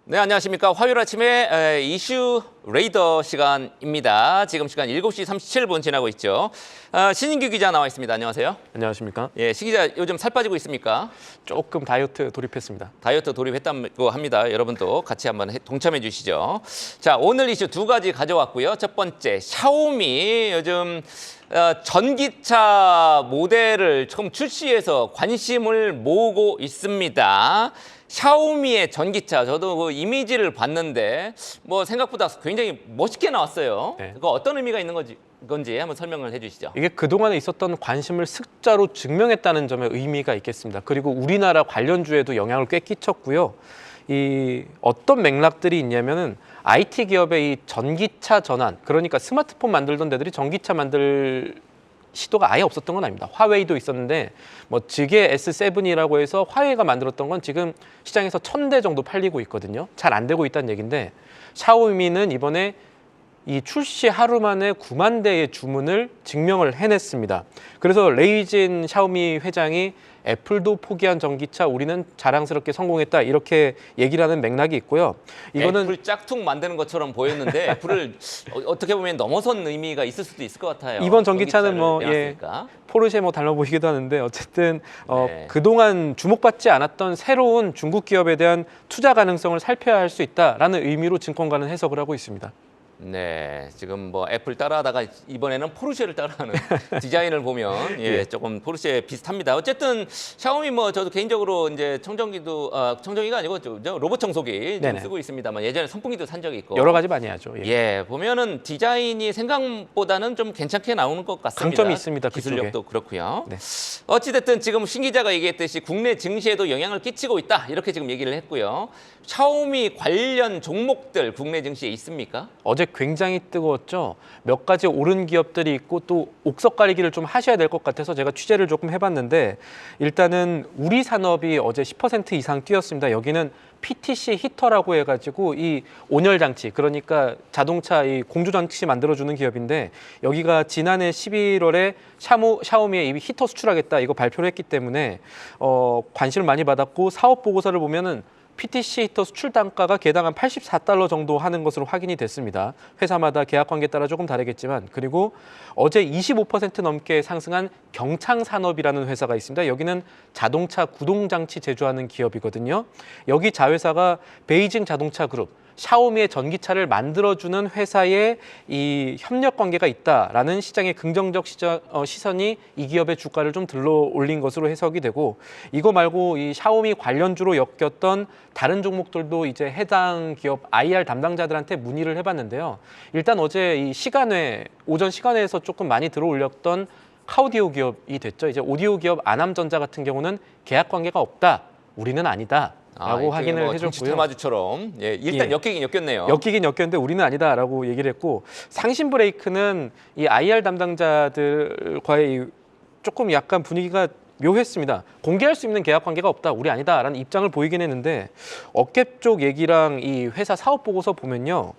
네, 안녕하십니까. 화요일 아침에 이슈 레이더 시간입니다. 지금 시간 7시 37분 지나고 있죠. 신인규 기자 나와 있습니다. 안녕하세요. 안녕하십니까. 예, 시 기자 요즘 살 빠지고 있습니까? 조금 다이어트 돌입했습니다. 다이어트 돌입했다고 합니다. 여러분도 같이 한번 동참해 주시죠. 자, 오늘 이슈 두 가지 가져왔고요. 첫 번째, 샤오미 요즘 전기차 모델을 처음 출시해서 관심을 모으고 있습니다. 샤오미의 전기차, 저도 그 이미지를 봤는데 뭐 생각보다 굉장히 멋있게 나왔어요. 네. 그거 어떤 의미가 있는 건지 한번 설명을 해주시죠. 이게 그동안에 있었던 관심을 숫자로 증명했다는 점에 의미가 있겠습니다. 그리고 우리나라 관련주에도 영향을 꽤 끼쳤고요. 이 어떤 맥락들이 있냐면은 IT 기업의 이 전기차 전환, 그러니까 스마트폰 만들던 데들이 전기차 만들 시도가 아예 없었던 건 아닙니다. 화웨이도 있었는데 뭐 직의 S7이라고 해서 화웨이가 만들었던 건 지금 시장에서 1000대 정도 팔리고 있거든요. 잘 안 되고 있다는 얘기인데 샤오미는 이번에 이 출시 하루 만에 9만 대의 주문을 증명을 해냈습니다. 그래서 레이진 샤오미 회장이 애플도 포기한 전기차 우리는 자랑스럽게 성공했다 이렇게 얘기를 하는 맥락이 있고요. 이거는 애플 짝퉁 만드는 것처럼 보였는데 애플을 어떻게 보면 넘어선 의미가 있을 수도 있을 것 같아요. 이번 전기차는 뭐 내놨으니까. 포르쉐 뭐 닮아 보이기도 하는데 어쨌든 네. 그동안 주목받지 않았던 새로운 중국 기업에 대한 투자 가능성을 살펴야 할 수 있다라는 의미로 증권가는 해석을 하고 있습니다. 네, 지금 뭐 애플 따라하다가 이번에는 포르쉐를 따라하는 디자인을 보면 예, 조금 포르쉐 비슷합니다. 어쨌든 샤오미 뭐 저도 개인적으로 이제 청정기도 청정기가 아니고 저 로봇 청소기 좀 쓰고 있습니다만 예전에 선풍기도 산 적이 있고 여러 가지 많이 하죠. 예, 보면은 디자인이 생각보다는 좀 괜찮게 나오는 것 같습니다. 강점이 있습니다. 기술력도 그렇고요. 네. 어찌됐든 지금 신 기자가 얘기했듯이 국내 증시에도 영향을 끼치고 있다 이렇게 지금 얘기를 했고요. 샤오미 관련 종목들 국내 증시에 있습니까? 어제 굉장히 뜨거웠죠. 몇 가지 오른 기업들이 있고 또 옥석 가리기를 좀 하셔야 될 것 같아서 제가 취재를 조금 해봤는데 일단은 우리 산업이 어제 10% 이상 뛰었습니다. 여기는 PTC 히터라고 해가지고 이 온열 장치, 그러니까 자동차 이 공조 장치 만들어주는 기업인데 여기가 지난해 11월에 샤오미의 이 히터 수출하겠다 이거 발표를 했기 때문에 관심을 많이 받았고 사업 보고서를 보면은 PTC 히터 수출 단가가 개당 한 $84 정도 하는 것으로 확인이 됐습니다. 회사마다 계약 관계에 따라 조금 다르겠지만, 그리고 어제 25% 넘게 상승한 경창산업이라는 회사가 있습니다. 여기는 자동차 구동장치 제조하는 기업이거든요. 여기 자회사가 베이징 자동차 그룹, 샤오미의 전기차를 만들어주는 회사에 이 협력 관계가 있다라는 시장의 긍정적 시선이 이 기업의 주가를 좀 들러 올린 것으로 해석이 되고, 이거 말고 이 샤오미 관련주로 엮였던 다른 종목들도 이제 해당 기업 IR 담당자들한테 문의를 해봤는데요. 일단 어제 이 오전 시간회에서 조금 많이 들어올렸던 카오디오 기업이 됐죠. 이제 오디오 기업 아남전자 같은 경우는 계약 관계가 없다, 우리는 아니다. 라고 확인을 뭐 해줬고요. 테마주처럼 일단 엮이긴 엮였네요. 엮이긴 엮였는데 우리는 아니다라고 얘기를 했고, 상신 브레이크는 이 IR 담당자들과의 조금 약간 분위기가 묘했습니다. 공개할 수 있는 계약 관계가 없다, 우리 아니다라는 입장을 보이긴 했는데 업계 쪽 얘기랑 이 회사 사업 보고서 보면요.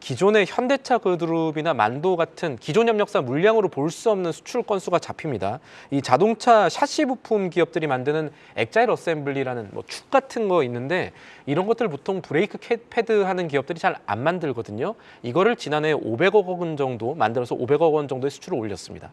기존의 현대차 그룹이나 만도 같은 기존 협력사 물량으로 볼 수 없는 수출 건수가 잡힙니다. 이 자동차 샤시 부품 기업들이 만드는 엑자일 어셈블리라는 뭐 축 같은 거 있는데 이런 것들 보통 브레이크 패드 하는 기업들이 잘 안 만들거든요. 이거를 지난해 500억 원 정도 만들어서 500억 원 정도의 수출을 올렸습니다.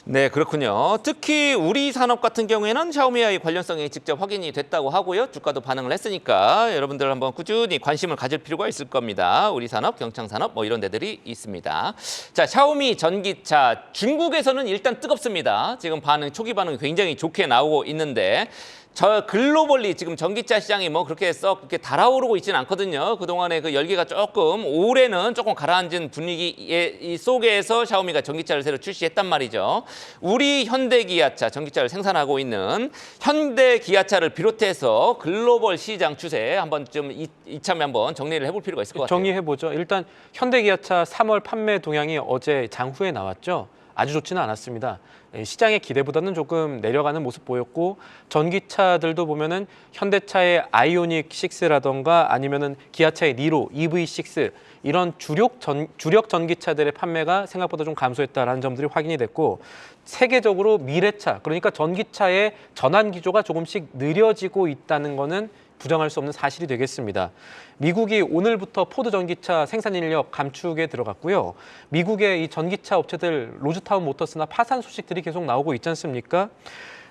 네, 그렇군요. 특히 우리 산업 같은 경우에는 샤오미와의 관련성이 직접 확인이 됐다고 하고요. 주가도 반응을 했으니까 여러분들 한번 꾸준히 관심을 가질 필요가 있을 겁니다. 우리 산업, 경창산업 뭐 이런 데들이 있습니다. 자, 샤오미 전기차 중국에서는 일단 뜨겁습니다. 지금 초기 반응이 굉장히 좋게 나오고 있는데 저 글로벌리 지금 전기차 시장이 뭐 그렇게 그렇게 달아오르고 있지는 않거든요. 그동안의 그 열기가 조금 올해는 조금 가라앉은 분위기 속에서 샤오미가 전기차를 새로 출시했단 말이죠. 우리 현대기아차 전기차를 생산하고 있는 현대기아차를 비롯해서 글로벌 시장 추세 한번 좀 이참에 한번 정리를 해볼 필요가 있을 것 같아요. 정리해보죠. 일단 현대기아차 3월 판매 동향이 어제 장후에 나왔죠. 아주 좋지는 않았습니다. 시장의 기대보다는 조금 내려가는 모습 보였고, 전기차들도 보면은 현대차의 아이오닉 6라던가 아니면은 기아차의 니로 EV6 이런 주력 전기차들의 판매가 생각보다 좀 감소했다라는 점들이 확인이 됐고, 세계적으로 미래차, 그러니까 전기차의 전환 기조가 조금씩 느려지고 있다는 거는 부정할 수 없는 사실이 되겠습니다. 미국이 오늘부터 포드 전기차 생산 인력 감축에 들어갔고요. 미국의 이 전기차 업체들 로즈타운 모터스나 파산 소식들이 계속 나오고 있지 않습니까?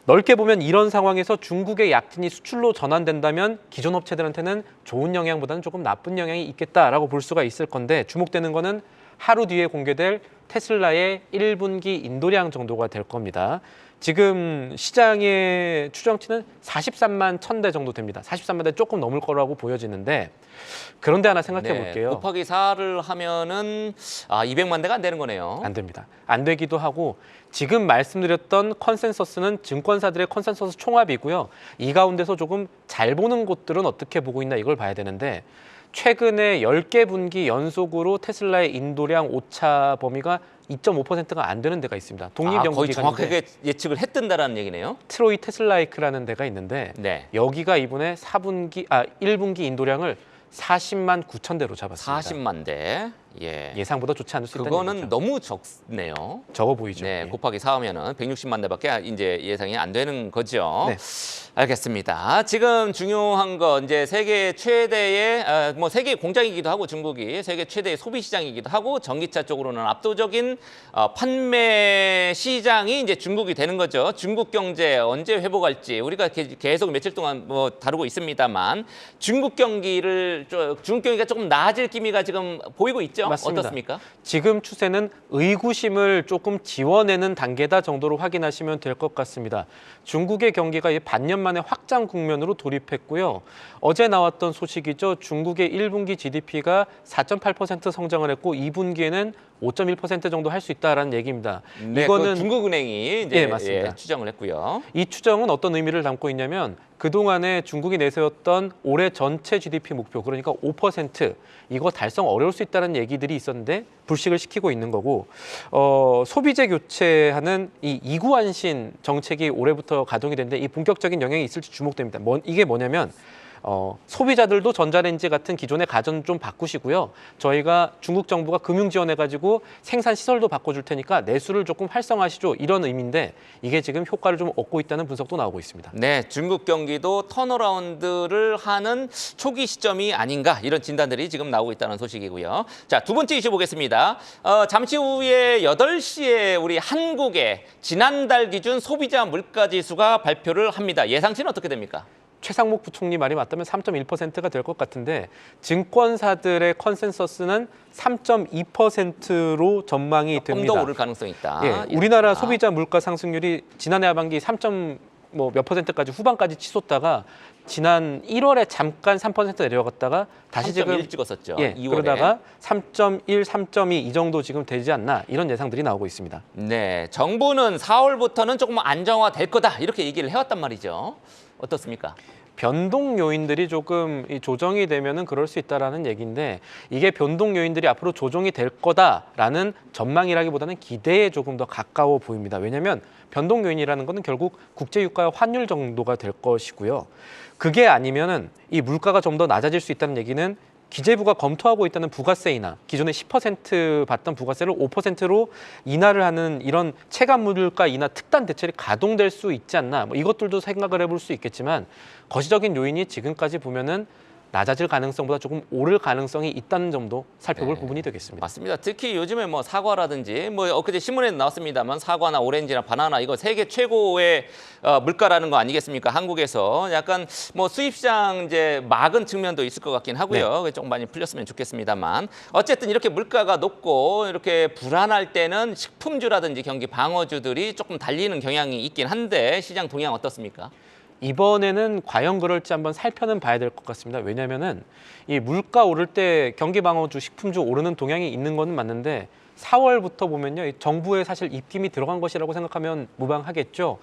넓게 보면 이런 상황에서 중국의 약진이 수출로 전환된다면 기존 업체들한테는 좋은 영향보다는 조금 나쁜 영향이 있겠다라고 볼 수가 있을 건데 주목되는 거는 하루 뒤에 공개될 테슬라의 1분기 인도량 정도가 될 겁니다. 지금 시장의 추정치는 43만 1,000대 정도 됩니다. 43만 대 조금 넘을 거라고 보여지는데 그런데 하나 생각해 볼게요. 곱하기 4를 하면은 200만 대가 안 되는 거네요. 안 됩니다. 안 되기도 하고 지금 말씀드렸던 컨센서스는 증권사들의 컨센서스 총합이고요. 이 가운데서 조금 잘 보는 곳들은 어떻게 보고 있나 이걸 봐야 되는데 최근에 10개 분기 연속으로 테슬라의 인도량 오차 범위가 2.5%가 안 되는 데가 있습니다. 거의 독립연구기관인데 정확하게 예측을 했던다라는 얘기네요. 트로이 테슬라이크라는 데가 있는데 네. 여기가 이번에 1분기 인도량을 40만 9천 대로 잡았습니다. 40만 대. 예. 예상보다 좋지 않을 수 있다는 그거는 얘기죠. 너무 적네요. 적어 보이죠. 네, 예. 곱하기 4하면은 160만 대밖에 이제 예상이 안 되는 거죠. 네. 알겠습니다. 지금 중요한 거 이제 세계 최대의 뭐 세계 공장이기도 하고 중국이 세계 최대의 소비 시장이기도 하고 전기차 쪽으로는 압도적인 판매 시장이 이제 중국이 되는 거죠. 중국 경제 언제 회복할지 우리가 계속 며칠 동안 뭐 다루고 있습니다만 중국 경기가 조금 나아질 기미가 지금 보이고 있죠. 맞습니다. 어떻습니까? 지금 추세는 의구심을 조금 지워내는 단계다 정도로 확인하시면 될 것 같습니다. 중국의 경기가 반년 만에 확장 국면으로 돌입했고요. 어제 나왔던 소식이죠. 중국의 1분기 GDP가 4.8% 성장을 했고 2분기에는 5.1% 정도 할 수 있다라는 얘기입니다. 네, 이거는 중국은행이 이제 예, 맞습니다. 추정을 했고요. 이 추정은 어떤 의미를 담고 있냐면 그동안에 중국이 내세웠던 올해 전체 GDP 목표 그러니까 5% 이거 달성 어려울 수 있다는 얘기들이 있었는데 불식을 시키고 있는 거고 소비재 교체하는 이 이구안신 정책이 올해부터 가동이 되는데 이 본격적인 영향이 있을지 주목됩니다. 이게 뭐냐면 소비자들도 전자레인지 같은 기존의 가전 좀 바꾸시고요. 저희가 중국 정부가 금융 지원해가지고 생산 시설도 바꿔줄 테니까 내수를 조금 활성화하시죠. 이런 의미인데 이게 지금 효과를 좀 얻고 있다는 분석도 나오고 있습니다. 네, 중국 경기도 턴어라운드를 하는 초기 시점이 아닌가 이런 진단들이 지금 나오고 있다는 소식이고요. 자, 두 번째 이슈 보겠습니다. 잠시 후에 8시에 우리 한국의 지난달 기준 소비자 물가지수가 발표를 합니다. 예상치는 어떻게 됩니까? 최상목 부총리 말이 맞다면 3.1%가 될 것 같은데 증권사들의 컨센서스는 3.2%로 전망이 됩니다. 좀 더 오를 가능성이 있다. 예, 우리나라 소비자 물가 상승률이 지난해 하반기 3.몇 %까지 후반까지 치솟다가 지난 1월에 잠깐 3% 내려갔다가 다시 지금 3.1 찍었었죠. 예, 2월에. 그러다가 3.1, 3.2 이 정도 지금 되지 않나 이런 예상들이 나오고 있습니다. 네, 정부는 4월부터는 조금 안정화될 거다 이렇게 얘기를 해왔단 말이죠. 어떻습니까? 변동 요인들이 조금 조정이 되면은 그럴 수 있다라는 얘기인데 이게 변동 요인들이 앞으로 조정이 될 거다라는 전망이라기보다는 기대에 조금 더 가까워 보입니다. 왜냐하면 변동 요인이라는 것은 결국 국제 유가와 환율 정도가 될 것이고요. 그게 아니면은 이 물가가 좀 더 낮아질 수 있다는 얘기는 기재부가 검토하고 있다는 부가세 인하, 기존에 10% 받던 부가세를 5%로 인하를 하는 이런 체감 물가 인하 특단 대책이 가동될 수 있지 않나. 뭐 이것들도 생각을 해볼 수 있겠지만 거시적인 요인이 지금까지 보면은 낮아질 가능성보다 조금 오를 가능성이 있다는 점도 살펴볼 부분이 되겠습니다. 맞습니다. 특히 요즘에 뭐 사과라든지 뭐 엊그제 신문에 나왔습니다만 사과나 오렌지나 바나나 이거 세계 최고의 물가라는 거 아니겠습니까? 한국에서 약간 뭐 수입시장 이제 막은 측면도 있을 것 같긴 하고요. 네. 좀 많이 풀렸으면 좋겠습니다만 어쨌든 이렇게 물가가 높고 이렇게 불안할 때는 식품주라든지 경기 방어주들이 조금 달리는 경향이 있긴 한데 시장 동향 어떻습니까? 이번에는 과연 그럴지 한번 살펴는 봐야 될 것 같습니다. 왜냐하면은 이 물가 오를 때 경기 방어주, 식품주 오르는 동향이 있는 건 맞는데 4월부터 보면요, 정부에 사실 입김이 들어간 것이라고 생각하면 무방하겠죠.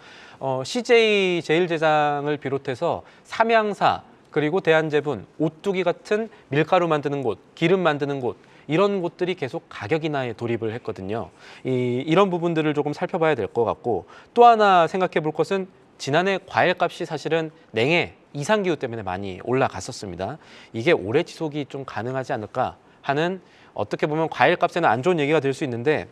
CJ 제일제당을 비롯해서 삼양사 그리고 대한제분, 오뚜기 같은 밀가루 만드는 곳, 기름 만드는 곳. 이런 곳들이 계속 가격 인하에 돌입을 했거든요. 이런 부분들을 조금 살펴봐야 될 것 같고 또 하나 생각해 볼 것은 지난해 과일값이 사실은 냉해 이상기후 때문에 많이 올라갔었습니다. 이게 오래 지속이 좀 가능하지 않을까 하는 어떻게 보면 과일값에는 안 좋은 얘기가 될 수 있는데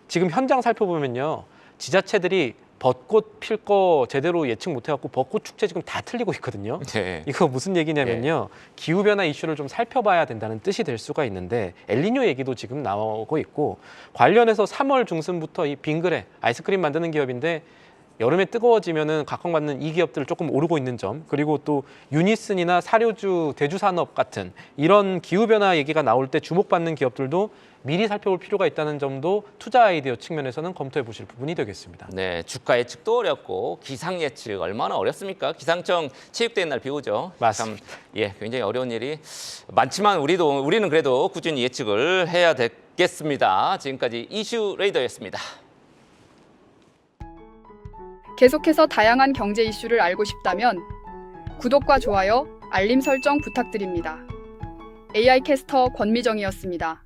지금 현장 살펴보면요. 지자체들이 벚꽃 필 거 제대로 예측 못 해갖고 벚꽃 축제 지금 다 틀리고 있거든요. 네. 이거 무슨 얘기냐면요. 기후변화 이슈를 좀 살펴봐야 된다는 뜻이 될 수가 있는데 엘니뇨 얘기도 지금 나오고 있고 관련해서 3월 중순부터 이 빙그레 아이스크림 만드는 기업인데 여름에 뜨거워지면은 각광받는 이 기업들 조금 오르고 있는 점, 그리고 또 유니슨이나 사료주, 대주산업 같은 이런 기후변화 얘기가 나올 때 주목받는 기업들도 미리 살펴볼 필요가 있다는 점도 투자 아이디어 측면에서는 검토해 보실 부분이 되겠습니다. 네, 주가 예측도 어렵고 기상 예측 얼마나 어렵습니까? 기상청 체육대회 날 비오죠. 맞습니다. 참, 굉장히 어려운 일이 많지만 우리는 그래도 꾸준히 예측을 해야 되겠습니다. 지금까지 이슈 레이더였습니다. 계속해서 다양한 경제 이슈를 알고 싶다면 구독과 좋아요, 알림 설정 부탁드립니다. AI 캐스터 권미정이었습니다.